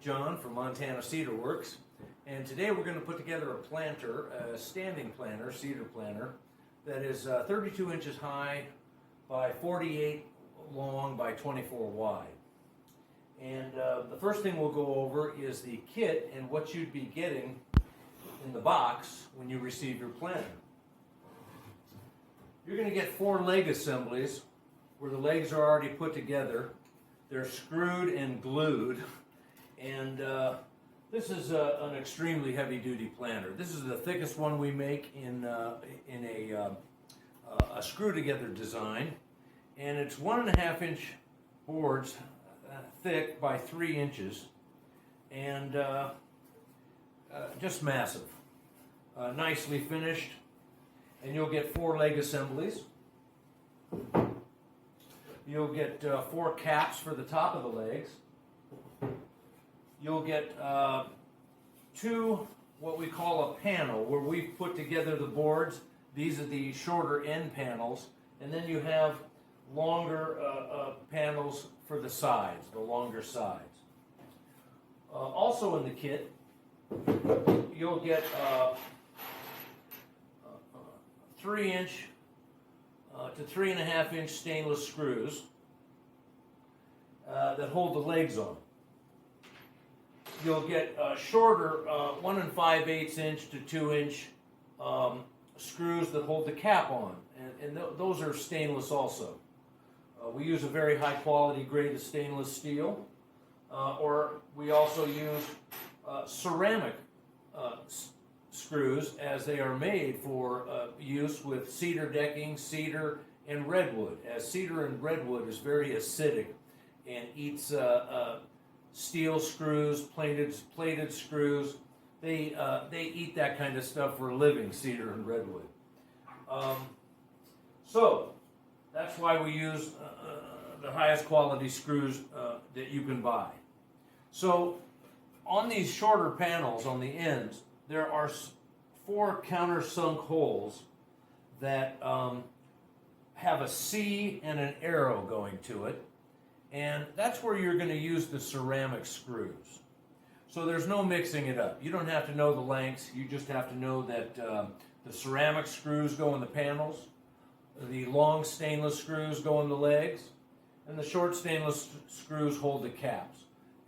John from Montana Cedar Works, and today we're going to put together a planter, a standing planter, cedar planter, that is 32 inches high by 48 long by 24 wide. And the first thing we'll go over is the kit and what you'd be getting in the box when you receive your planter. You're going to get 4 leg assemblies where the legs are already put together. They're screwed and glued, and this is an extremely heavy-duty planter. This is the thickest one we make in a screw-together design, and it's 1.5 inch boards thick by 3 inches, and just massive, nicely finished. And you'll get 4 leg assemblies. You'll get 4 caps for the top of the legs. You'll get 2 what we call a panel, where we've put together the boards. These are the shorter end panels, and then you have longer panels for the sides, the longer sides. Also in the kit, you'll get 3-inch to 3.5 inch stainless screws that hold the legs on. You'll get shorter 1 5/8 inch to 2 inch screws that hold the cap on, and those are stainless also. We use a very high quality grade of stainless steel, or we also use ceramic screws, as they are made for use with cedar decking, cedar and redwood, as cedar and redwood is very acidic and eats steel screws, plated screws. They eat that kind of stuff for a living, cedar and redwood. So that's why we use the highest quality screws that you can buy. So on these shorter panels on the ends, there are 4 countersunk holes that have a C and an arrow going to it, and that's where you're going to use the ceramic screws. So there's no mixing it up. You don't have to know the lengths. You just have to know that the ceramic screws go in the panels, the long stainless screws go in the legs, and the short stainless screws hold the caps.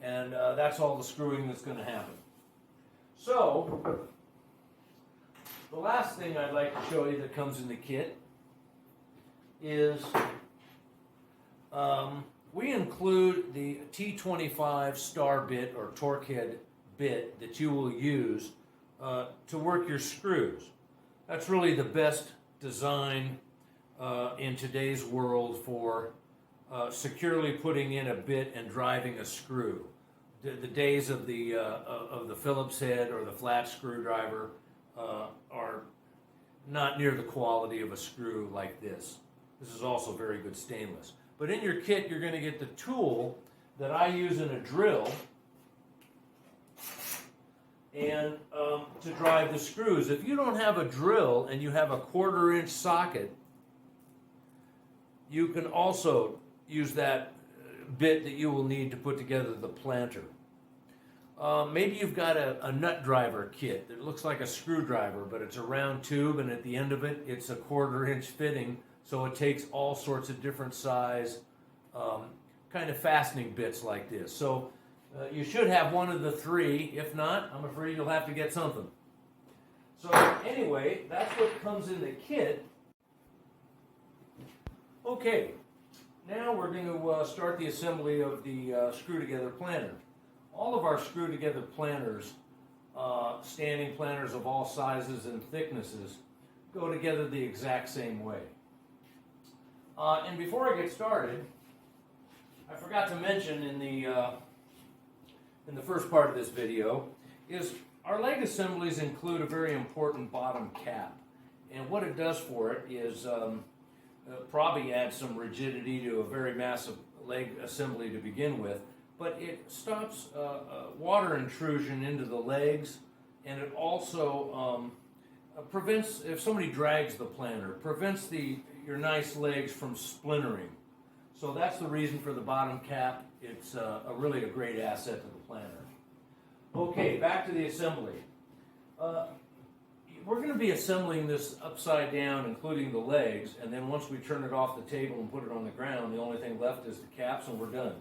And that's all the screwing that's going to happen. So the last thing I'd like to show you that comes in the kit is we include the T25 star bit or torque head bit that you will use to work your screws. That's really the best design in today's world for securely putting in a bit and driving a screw. The days of the Phillips head or the flat screwdriver are not near the quality of a screw like this. This is also very good stainless. But in your kit, you're going to get the tool that I use in a drill and to drive the screws. If you don't have a drill and you have a 1/4 inch socket, you can also use that bit that you will need to put together the planter. Maybe you've got a nut driver kit that looks like a screwdriver, but it's a round tube, and at the end of it, it's a 1/4 inch fitting, so it takes all sorts of different size kind of fastening bits like this. So you should have one of the 3. If not, I'm afraid you'll have to get something. So anyway, that's what comes in the kit. Okay, now we're going to start the assembly of the screw-together planter. All of our screw-together planters, standing planters of all sizes and thicknesses, go together the exact same way. And before I get started, I forgot to mention in the first part of this video is our leg assemblies include a very important bottom cap, and what it does for it is probably adds some rigidity to a very massive leg assembly to begin with, but it stops water intrusion into the legs, and it also prevents, if somebody drags the planter, prevents your nice legs from splintering. So that's the reason for the bottom cap. It's really a great asset to the planter. Okay, back to the assembly. We're going to be assembling this upside down, including the legs, and then once we turn it off the table and put it on the ground, the only thing left is the caps and we're done.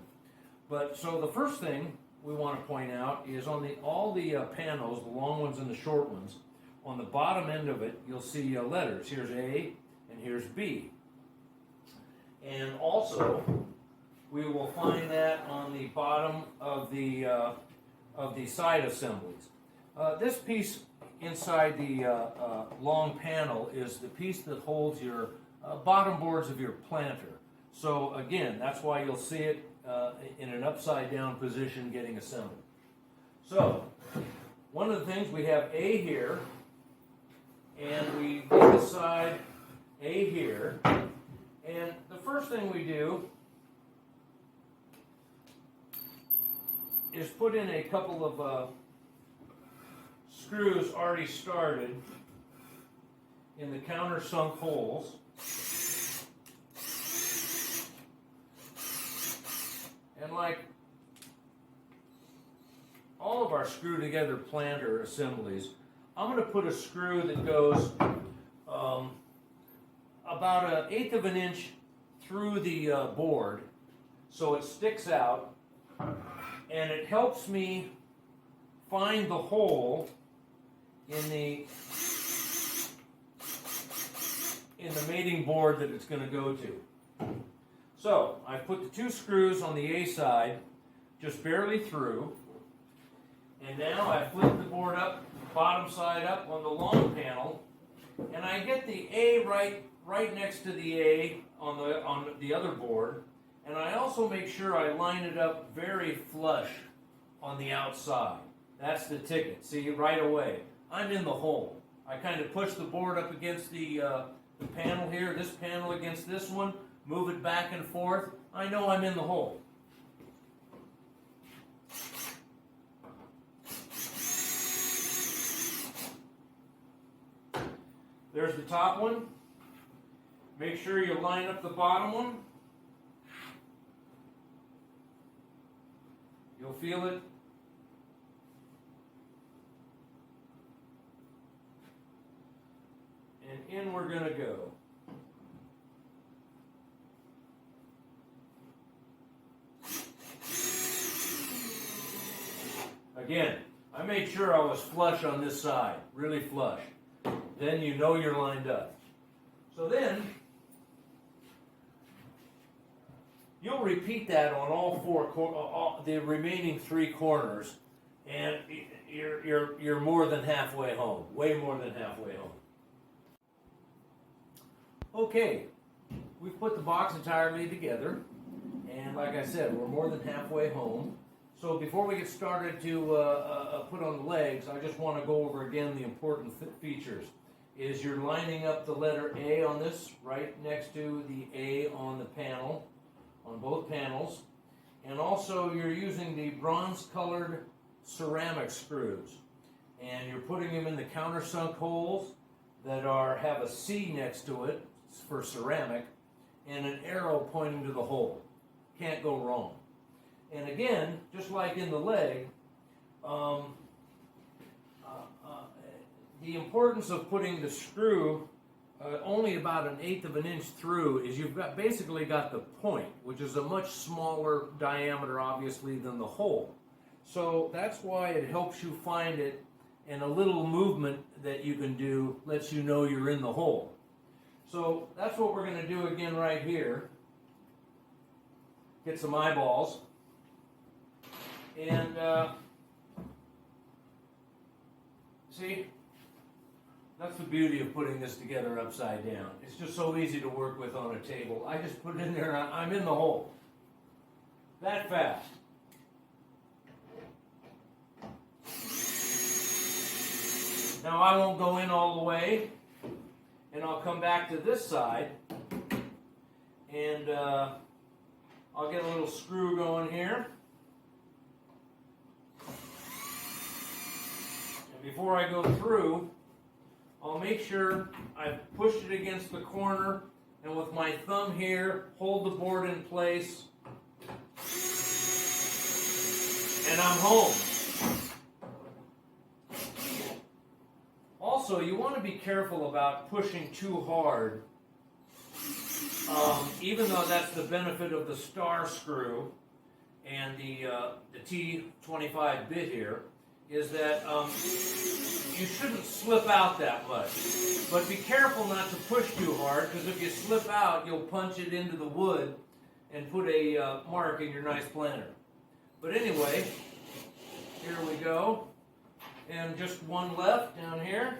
But so the first thing we want to point out is on all the panels, the long ones and the short ones, on the bottom end of it, you'll see letters. Here's A and here's B. And also, we will find that on the bottom of the side assemblies. This piece inside the long panel is the piece that holds your bottom boards of your planter. So again, that's why you'll see it in an upside down position getting assembled. So, one of the things, we have A here, and we decide A here, and the first thing we do is put in a couple of screws already started in the countersunk holes. And like all of our screw together planter assemblies, I'm going to put a screw that goes about 1/8 of an inch through the board so it sticks out, and it helps me find the hole in the mating board that it's going to go to. So I put the 2 screws on the A side just barely through, and now I flip the board up, bottom side up on the long panel, and I get the A right next to the A on the other board, and I also make sure I line it up very flush on the outside. That's the ticket. See, right away, I'm in the hole. I kind of push the board up against the panel here, this panel against this one, move it back and forth. I know I'm in the hole. There's the top one. Make sure you line up the bottom one. You'll feel it. And in we're going to go. Again, I made sure I was flush on this side, really flush. Then you know you're lined up. So then, you'll repeat that on all the remaining 3 corners, and you're more than halfway home, way more than halfway home. Okay, we've put the box entirely together, and like I said, we're more than halfway home. So before we get started to put on the legs, I just want to go over again the important features. Is you're lining up the letter A on this right next to the A on the panel, on both panels, and also you're using the bronze-colored ceramic screws, and you're putting them in the countersunk holes that have a C next to it for ceramic, and an arrow pointing to the hole. Can't go wrong. And again, just like in the leg, the importance of putting the screw only about 1/8 of an inch through is you've basically got the point, which is a much smaller diameter, obviously, than the hole. So that's why it helps you find it, and a little movement that you can do lets you know you're in the hole. So that's what we're going to do again right here. Get some eyeballs. And see, that's the beauty of putting this together upside down. It's just so easy to work with on a table. I just put it in there and I'm in the hole. That fast. Now I won't go in all the way, and I'll come back to this side, and I'll get a little screw going here. And before I go through, I'll make sure I've pushed it against the corner, and with my thumb here, hold the board in place, and I'm home. Also, you want to be careful about pushing too hard, even though that's the benefit of the star screw and the T25 bit here, is that you shouldn't slip out that much. But be careful not to push too hard, because if you slip out, you'll punch it into the wood and put a mark in your nice planter. But anyway, here we go. And just one left down here.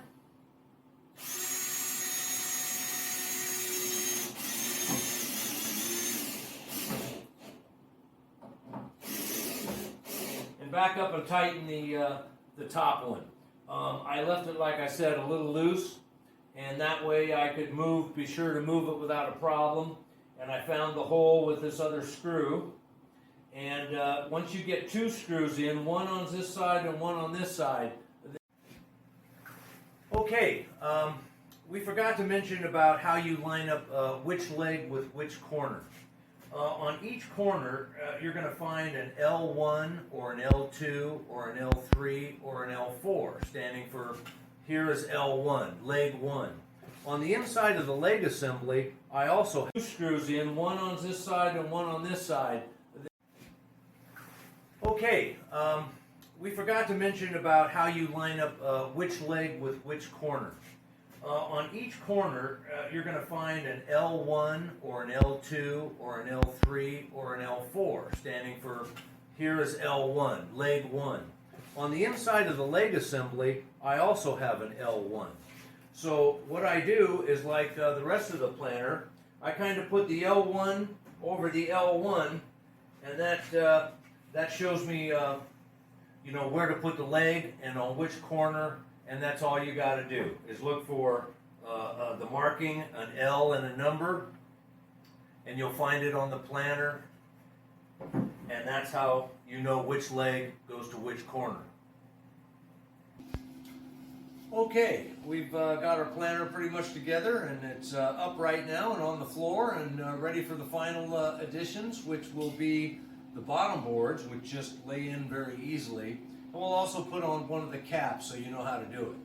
And back up and tighten the top one. I left it, like I said, a little loose, and that way I could be sure to move it without a problem. And I found the hole with this other screw. And once you get two screws in, one on this side and one on this side. Okay, we forgot to mention about how you line up which leg with which corner. On each corner, you're going to find an L1 or an L2 or an L3 or an L4, standing for, here is L1, leg 1. On the inside of the leg assembly, I also have two screws in, one on this side and one on this side. Okay, we forgot to mention about how you line up which leg with which corner. On each corner, you're going to find an L1 or an L2 or an L3 or an L4, standing for, here is L1, leg 1. On the inside of the leg assembly, I also have an L1. So what I do is, like the rest of the planter, I kind of put the L1 over the L1, and that shows me, you know, where to put the leg and on which corner, and that's all you got to do, is look for the marking, an L and a number, and you'll find it on the planter, and that's how you know which leg goes to which corner. Okay, we've got our planter pretty much together, and it's up right now and on the floor and ready for the final additions, which will be the bottom boards, which just lay in very easily. And we'll also put on one of the caps so you know how to do it.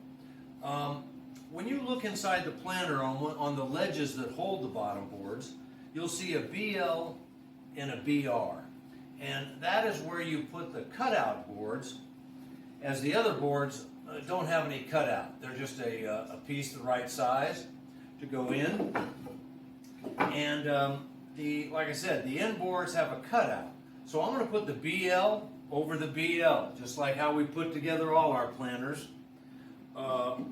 When you look inside the planter on the ledges that hold the bottom boards, you'll see a BL and a BR. And that is where you put the cutout boards, as the other boards don't have any cutout. They're just a piece the right size to go in. And like I said, the end boards have a cutout. So I'm going to put the BL over the BL, just like how we put together all our planters. The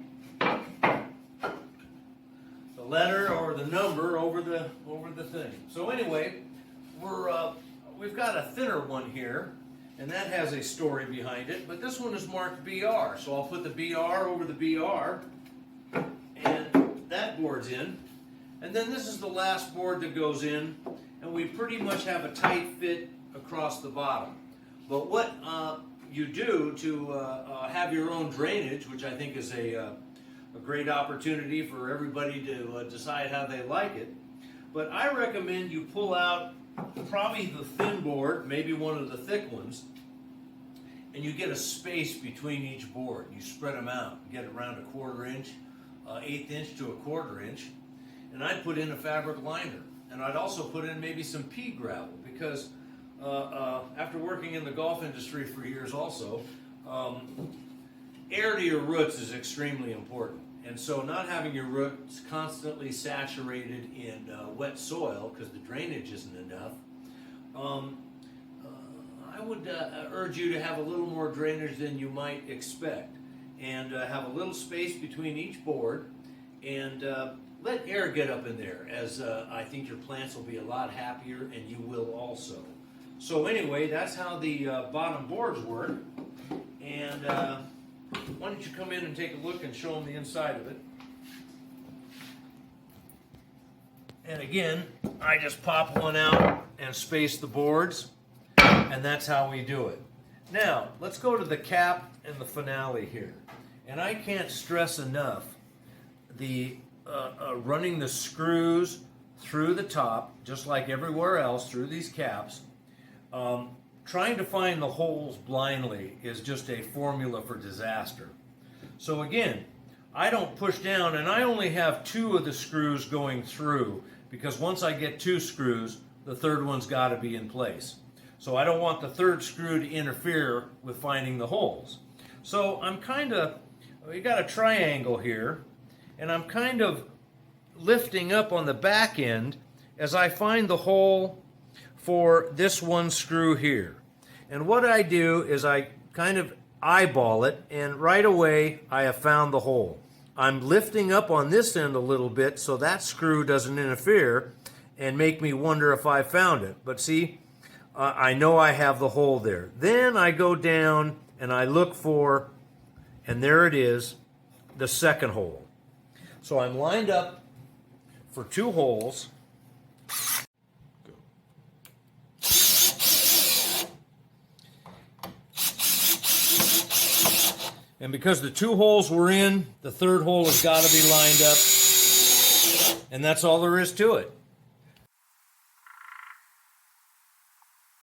letter or the number over the thing. So anyway, we've got a thinner one here, and that has a story behind it, but this one is marked BR, so I'll put the BR over the BR, and that board's in. And then this is the last board that goes in, and we pretty much have a tight fit across the bottom. But what you do to have your own drainage, which I think is a great opportunity for everybody to decide how they like it, but I recommend you pull out probably the thin board, maybe one of the thick ones, and you get a space between each board. You spread them out, get around a 1/4 inch, 1/8 inch to a 1/4 inch, and I'd put in a fabric liner. And I'd also put in maybe some pea gravel, because after working in the golf industry for years also, air to your roots is extremely important. And so not having your roots constantly saturated in wet soil, because the drainage isn't enough, I would urge you to have a little more drainage than you might expect, and have a little space between each board, and let air get up in there, as I think your plants will be a lot happier, and you will also. So anyway, that's how the bottom boards work, and why don't you come in and take a look and show them the inside of it. And again, I just pop one out and space the boards, and that's how we do it. Now, let's go to the cap and the finale here. And I can't stress enough the running the screws through the top, just like everywhere else, through these caps. Trying to find the holes blindly is just a formula for disaster. So again, I don't push down, and I only have 2 of the screws going through, because once I get 2 screws, the third one's got to be in place. So I don't want the third screw to interfere with finding the holes. So I'm we got a triangle here, and I'm kind of lifting up on the back end as I find the hole for this one screw here. And what I do is I kind of eyeball it, and right away I have found the hole. I'm lifting up on this end a little bit so that screw doesn't interfere and make me wonder if I found it. But see, I know I have the hole there. Then I go down and I look for, and there it is, the second hole. So I'm lined up for 2 holes. And because the 2 holes were in, the third hole has got to be lined up. And that's all there is to it.